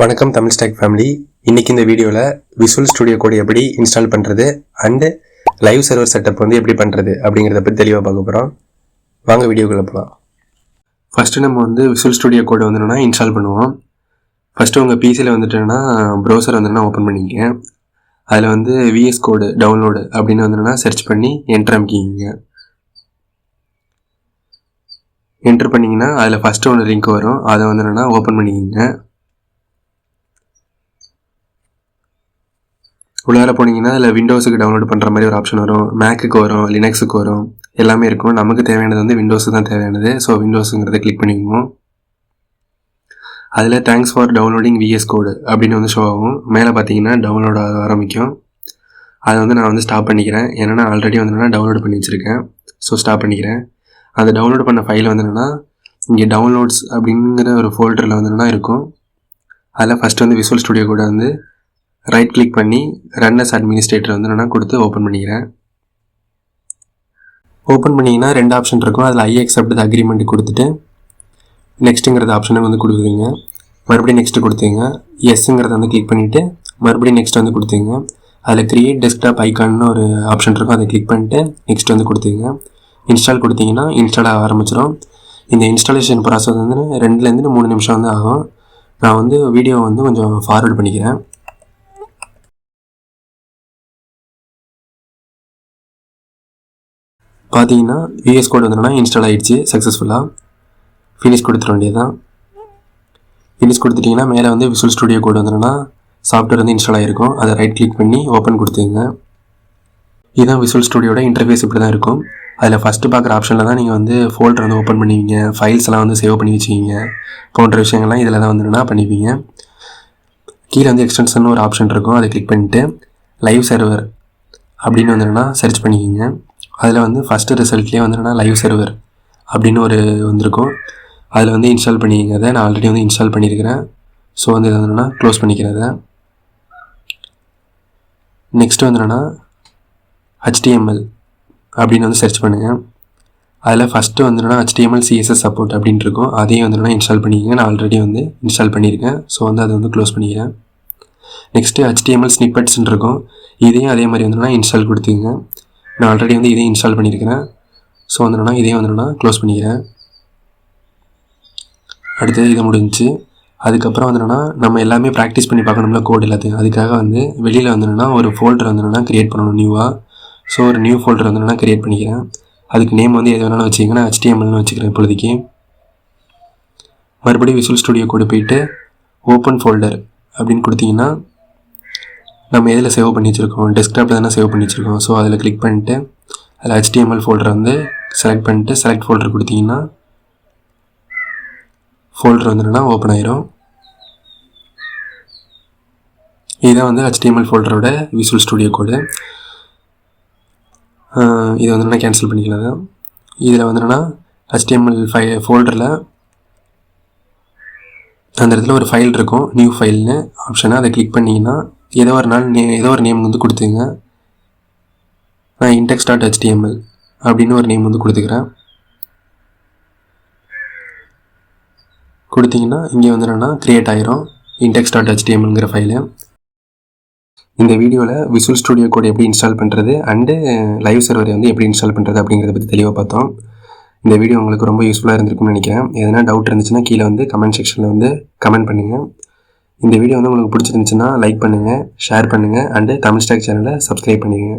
வணக்கம் Tamil stock family. இன்னைக்கு இந்த வீடியோவில் விசுவல் ஸ்டுடியோ கோட் எப்படி இன்ஸ்டால் பண்ணுறது அண்டு லைவ் சர்வர் செட்டப் வந்து எப்படி பண்ணுறது அப்படிங்கிறத பற்றி தெளிவாக பார்க்க போகிறோம். வாங்க வீடியோக்குள்ளே போகலாம். ஃபஸ்ட்டு நம்ம வந்து விசுவல் ஸ்டுடியோ கோட் வந்துன்னா இன்ஸ்டால் பண்ணுவோம். ஃபஸ்ட்டு உங்கள் பிசியில் வந்துட்டுன்னா ப்ரௌசர் வந்துன்னா ஓப்பன் பண்ணிக்கங்க. அதில் வந்து விஎஸ் கோடு டவுன்லோடு அப்படின்னு வந்துன்னா சர்ச் பண்ணி என்டர் அமைக்கிங்க. என்டர் பண்ணிங்கன்னா அதில் ஃபஸ்ட்டு ஒன்று லிங்க் வரும், அதை வந்துன்னா ஓப்பன் பண்ணிக்கிங்க. உள்ளார போனீங்கன்னா அதில் விண்டோஸுக்கு டவுன்லோட் பண்ணுற மாதிரி ஒரு ஆப்ஷன் வரும், மேக்குக்கு வரும், லினக்ஸுக்கு வரும், எல்லாமே இருக்கும். நமக்கு தேவையானது வந்து விண்டோஸுக்கு தான் தேவையானது. ஸோ விண்டோஸுங்கிறத கிளிக் பண்ணிக்குவோம். அதில் தேங்க்ஸ் ஃபார் டவுன்லோடிங் விஎஸ் கோடு அப்படின்னு வந்து ஷோ ஆகும். மேலே பார்த்தீங்கன்னா டவுன்லோட் ஆரம்பிக்கும். அதை வந்து நான் வந்து ஸ்டாப் பண்ணிக்கிறேன். ஏன்னா நான் ஆல்ரெடி வந்து நான் டவுன்லோட் பண்ணி வச்சுருக்கேன். ஸோ ஸ்டாப் பண்ணிக்கிறேன். அந்த டவுன்லோட் பண்ண ஃபைல் வந்து என்னென்னா இங்கே டவுன்லோட்ஸ் அப்படிங்கிற ஒரு ஃபோல்டரில் வந்து என்னென்னா இருக்கும். அதில் ஃபஸ்ட்டு வந்து விசுவல் ஸ்டுடியோ கோடை வந்து ரைட் கிளிக் பண்ணி ரன் அஸ் அட்மினிஸ்ட்ரேட்டர் வந்து நான் கொடுத்து ஓப்பன் பண்ணிக்கிறேன். ஓப்பன் பண்ணிங்கன்னா ரெண்டு ஆப்ஷன் இருக்கும். அதில் ஐ அக்செப்ட் அக்ரிமெண்ட் கொடுத்துட்டு நெக்ஸ்ட்டுங்கிறது ஆப்ஷனை வந்து கொடுக்குறீங்க. மறுபடியும் நெக்ஸ்ட்டு கொடுத்தீங்க. எஸ்ஸுங்கிறத வந்து கிளிக் பண்ணிவிட்டு மறுபடியும் நெக்ஸ்ட் வந்து கொடுத்தீங்க. அதில் கிரியேட் டெஸ்க்டாப் ஐக்கான்னு ஒரு ஆப்ஷன் இருக்கும், அதை கிளிக் பண்ணிட்டு நெக்ஸ்ட் வந்து கொடுத்தீங்க. இன்ஸ்டால் கொடுத்தீங்கன்னா இன்ஸ்டால் ஆக ஆரம்பிச்சிடும். இந்த இன்ஸ்டாலேஷன் ப்ராசஸ் வந்து 2லேருந்து 3 நிமிஷம் வந்து ஆகும். நான் வந்து வீடியோ வந்து கொஞ்சம் ஃபார்வர்ட் பண்ணிக்கிறேன். பார்த்தீங்கன்னா விஎஸ் கோட் வந்துன்னா இன்ஸ்டால் ஆகிடுச்சு சக்ஸஸ்ஃபுல்லாக. ஃபினிஷ் கொடுத்துட வேண்டியதுதான். ஃபினிஷ் கொடுத்துட்டிங்கன்னா மேலே வந்து விசுவல் ஸ்டுடியோ கோட் வந்துன்னா சாஃப்ட்வேர் வந்து இன்ஸ்டால் ஆகிருக்கும். அதை ரைட் கிளிக் பண்ணி ஓப்பன் கொடுத்துங்க. இதுதான் விசுவல் ஸ்டுடியோட இன்டர்ஃபேஸ் இப்படி தான் இருக்கும். அதில் ஃபஸ்ட்டு பார்க்குற ஆப்ஷனில் தான் நீங்கள் வந்து ஃபோல்டர் வந்து ஓப்பன் பண்ணுவீங்க, ஃபைல்ஸ் எல்லாம் வந்து சேவ் பண்ணி வச்சுக்கிங்க போன்ற விஷயங்கள்லாம் இதில் தான் வந்துன்னா பண்ணிப்பீங்க. கீழே வந்து எக்ஸ்டென்ஷன் ஒரு ஆப்ஷன் இருக்கும், அதை கிளிக் பண்ணிவிட்டு லைவ் சர்வர் அப்படின்னு வந்துன்னா சர்ச் பண்ணிக்கிங்க. அதில் வந்து ஃபஸ்ட்டு ரிசல்ட்லேயே வந்து லைவ் சர்வர் அப்படின்னு ஒரு வந்திருக்கும். அதில் வந்து இன்ஸ்டால் பண்ணிக்கிங்க. அதை நான் ஆல்ரெடி வந்து இன்ஸ்டால் பண்ணியிருக்கிறேன். ஸோ வந்து இது வந்துன்னா க்ளோஸ் பண்ணிக்கிறத. நெக்ஸ்ட்டு வந்துன்னா HTML அப்படின்னு வந்து சர்ச் பண்ணுங்கள். அதில் ஃபஸ்ட்டு வந்துன்னா HTML CSS சப்போர்ட் அப்படின்ட்டு இருக்கும், அதையும் வந்துன்னா இன்ஸ்டால் பண்ணிக்கங்க. நான் ஆல்ரெடி வந்து இன்ஸ்டால் பண்ணியிருக்கேன். ஸோ வந்து அதை வந்து க்ளோஸ் பண்ணிக்கிறேன். நெக்ஸ்ட்டு HTML ஸ்னிப்பெட்ஸ்ன்னு இருக்கும், இதையும் அதே மாதிரி வந்துன்னா இன்ஸ்டால் கொடுத்துங்க. நான் ஆல்ரெடி வந்து இதையும் இன்ஸ்டால் பண்ணியிருக்கிறேன். ஸோ வந்துன்னா இதையும் வந்துன்னா க்ளோஸ் பண்ணிக்கிறேன். அடுத்தது இது முடிஞ்சிச்சு. அதுக்கப்புறம் வந்துன்னா நம்ம எல்லாமே ப்ராக்டிஸ் பண்ணி பார்க்கணும்ல கோட் எல்லாத்தையும். அதுக்காக வந்து வெளியில் வந்துன்னா ஒரு ஃபோல்டர் வந்துன்னா க்ரியேட் பண்ணணும் நியூவாக. ஸோ ஒரு நியூ ஃபோல்டர் வந்துன்னா க்ரியேட் பண்ணிக்கிறேன். அதுக்கு நேம் வந்து எது வேணாலும் வச்சுக்கங்கன்னா HTMLனு வச்சுக்கிறேன் இப்போதைக்கு. மறுபடியும் விசுவல் ஸ்டுடியோ கோடு போயிட்டு ஓப்பன் ஃபோல்டர் அப்படின்னு கொடுத்தீங்கன்னா நம்ம எதில் சேவ் பண்ணி வச்சுருக்கோம், டெஸ்க்டாப்பில் தானே சேவ் பண்ணி வச்சுருக்கோம். ஸோ அதில் கிளிக் பண்ணிட்டு அதில் HTML ஃபோல்டரை வந்து செலக்ட் பண்ணிட்டு செலக்ட் ஃபோல்டர் கொடுத்தீங்கன்னா ஃபோல்டர் வந்துன்னா ஓப்பன் ஆயிரும். இதுதான் வந்து HTML ஃபோல்டரோட விசுவல் ஸ்டுடியோ கோடு. இதை வந்துன்னா கேன்சல் பண்ணிக்கலாம். இதில் வந்துன்னா HTML ஃபோல்டரில் அந்த இடத்துல ஒரு ஃபைல் இருக்கும், நியூ ஃபைல்னு ஆப்ஷனை அதை கிளிக் பண்ணிங்கன்னா ஏதோ ஒரு நேம் வந்து கொடுத்துங்க. நான் index.html அப்படின்னு ஒரு நேம் வந்து கொடுத்துக்கிறேன். கொடுத்தீங்கன்னா இங்கே வந்து என்னன்னா க்ரியேட் ஆகிரும் index.htmlங்கிற ஃபைலு. இந்த வீடியோவில் விசுவல் ஸ்டுடியோ கோட் எப்படி இன்ஸ்டால் பண்ணுறது அண்டு லைவ் சர்வரை வந்து எப்படி இன்ஸ்டால் பண்ணுறது அப்படிங்கிறத பற்றி தெளிவாக பார்த்தோம். இந்த வீடியோ உங்களுக்கு ரொம்ப யூஸ்ஃபுல்லாக இருந்திருக்கும்னு நினைக்கிறேன். எதனா டவுட் இருந்துச்சுன்னா கீழே வந்து கமெண்ட் செக்ஷனில் வந்து கமெண்ட் பண்ணுங்கள். இந்த வீடியோ வந்து உங்களுக்கு பிடிச்சிருந்துச்சுன்னா லைக் பண்ணுங்கள், ஷேர் பண்ணுங்கள் அண்டு தமிழ் ஸ்டாக் சேனலை சப்ஸ்கிரைப் பண்ணிடுங்க.